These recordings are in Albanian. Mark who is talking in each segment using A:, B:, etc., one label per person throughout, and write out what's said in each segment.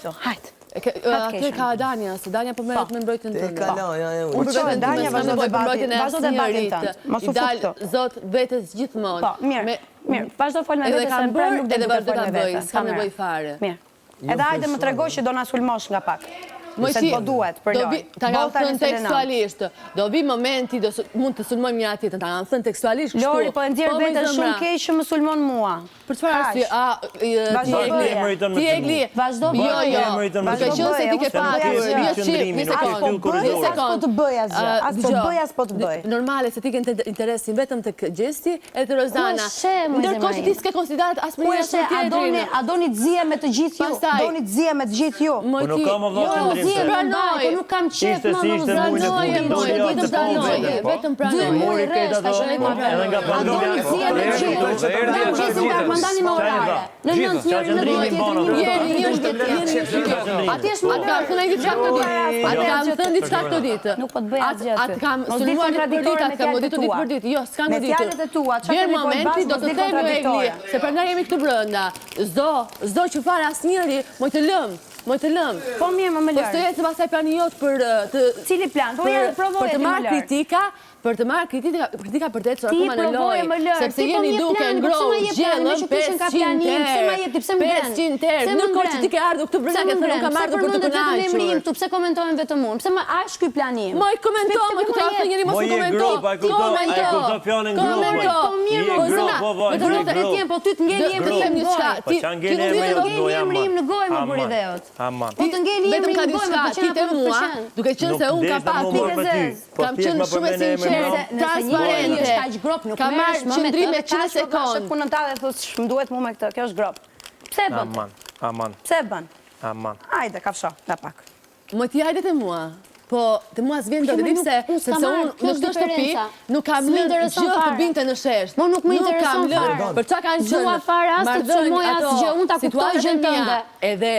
A: këtu, hajt.
B: Atë ka Dania, se Dania po merret me mbrojtjen tënde.
A: Unë përshë Dania vazhdo debatin tënë. Mos u fukto.
B: Zot vetës gjithmonë.
A: Po, mirë, vazhdo fol me vetë se në prajnë nuk dhe të fol me vetë.
B: S'ka nevojë fare.
A: Mirë. Edhe hajde më tregoj që do na sulmosh nga pak. Se po duhet, për lojë.
B: Ta kam thënë tekstualisht, do vi momenti, mund të sulmojmë një atjetën, ta kam thënë tekstualisht kështu.
A: Lori, po e ndjerë vetën shumë keq që më sulmon mua.
B: Për çfarë arsye? Ti e gli.
A: Vazhdo bëj.
B: Jo. Ka qenë se ti ke patur. Një sekond.
A: As po bëj, as po të bëj.
B: Normale se ti ke interesin vetëm tek Gjesti e te Rozana. Ndërkohë që ti s'ke konsiderat as për një tjetrin.
A: A doni të zije me të gjithë ju? Doni të zije me të gjithë ju?
C: Po nuk kam avë
A: Pranoj, po nuk kam qef më më zanoj,
B: vetëm pranoj.
C: Edhe nga pandemia.
A: Më ndani me orare. Në 9 njëri në
B: Atje është më kam thënë diçka këtë ditë. Atë kam thënë diçka këtë ditë.
A: Nuk po të bëj asgjë.
B: Atë kam sulmuar për ditë, atë kam goditur ditë për ditë. Jo, s'kam goditur.
A: Me fjalët e tua, çfarë
B: Vjen momenti do të them Egli, se prandaj jemi këtu brenda. Zdo që fare asnjëri, moj të lëm.
A: Po mirë, më lërë.
B: Po së jetë pasaj plani jot për të...
A: Cili plan? Po ja provoje
B: të marrë kritika, për të marrë kritika për të ecur akoma në lojë, sepse jeni duke ngrohur gjellën 500 terë, ndërkohë që ti ke ardhur këtu brenda ke thënë nuk kam ardhur për të kënaqur.
A: Pse komentojnë vetëm unë? Pse a është ky plani im?
B: Moj komentoj, më këtë aftë njëri mos më
A: Po ty të ngeli emrin në gojë. Në gojë më bëri ideot. Po të ngeli emrin në gojë,
B: ti te mua, duke qenë se unë kam qenë shumë e sinqertë, transparente. Kam marrë qëndrime 100 sekondë.
A: Punën ta dhe thosh, më duhet mua me këtë, kjo është grop. Pse e bën? Pse e bën? Hajde, kafsho, da pak.
B: Më ti hajde te mua. Po, të mua s'vjen do të dim se unë në këtë shtëpi nuk kam lënë gjë të binte në shesh.
A: Mo nuk më intereson fare.
B: Për çka kanë qenë?
A: Dua fare as të sulmoj asgjë, unë ta kuptoj gjën tënde.
B: Edhe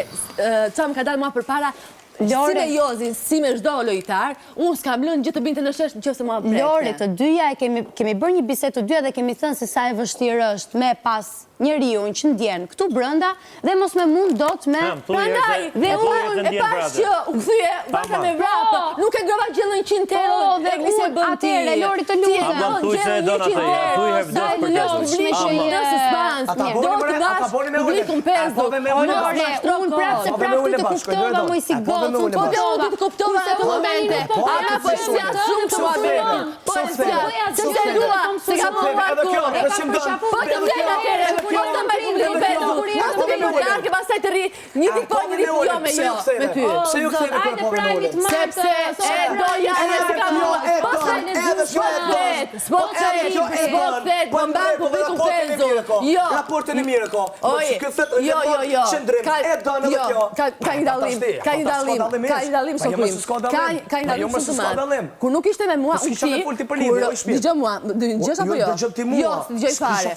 B: çka më ka dalë mua përpara, si me Jozin, si me çdo lojtar, unë s'kam lënë gjë të binte në shesh nëse mua prek.
A: Lori, të dyja kemi bërë një bisedë të dyja dhe kemi thënë se sa e vështirë është me pas njeriu që ndjen këtu brenda dhe mos me mund dot me
B: prandaj dhe unë e pash që u kthye vaka me vrapë nuk e ngrova gjellën 100 terë dhe glise bën ti
A: atëre Lori të lutem
B: publikun pezo
A: unë prapë se prapë të kuptova më si gocë
B: po do të kuptova atë momente ana po si shumë të mua po se dua se ka po të vjen atëre po të mbajmë në vetë. Mos të bëj larg pastaj të rri. Një ditë një ditë jo me jo me ty.
C: Pse ju ktheni për
A: prajmit më
B: sepse e doja se kam po sa në spot po mbanku vetëm pezo. Jo.
C: Raportin e mirë ko.
B: Jo. Ka një dallim shumë. Ka një dallim shumë. Kur nuk ishte me mua u ti. Dëgjoj mua, dëgjosh apo jo? Jo, dëgjoj fare.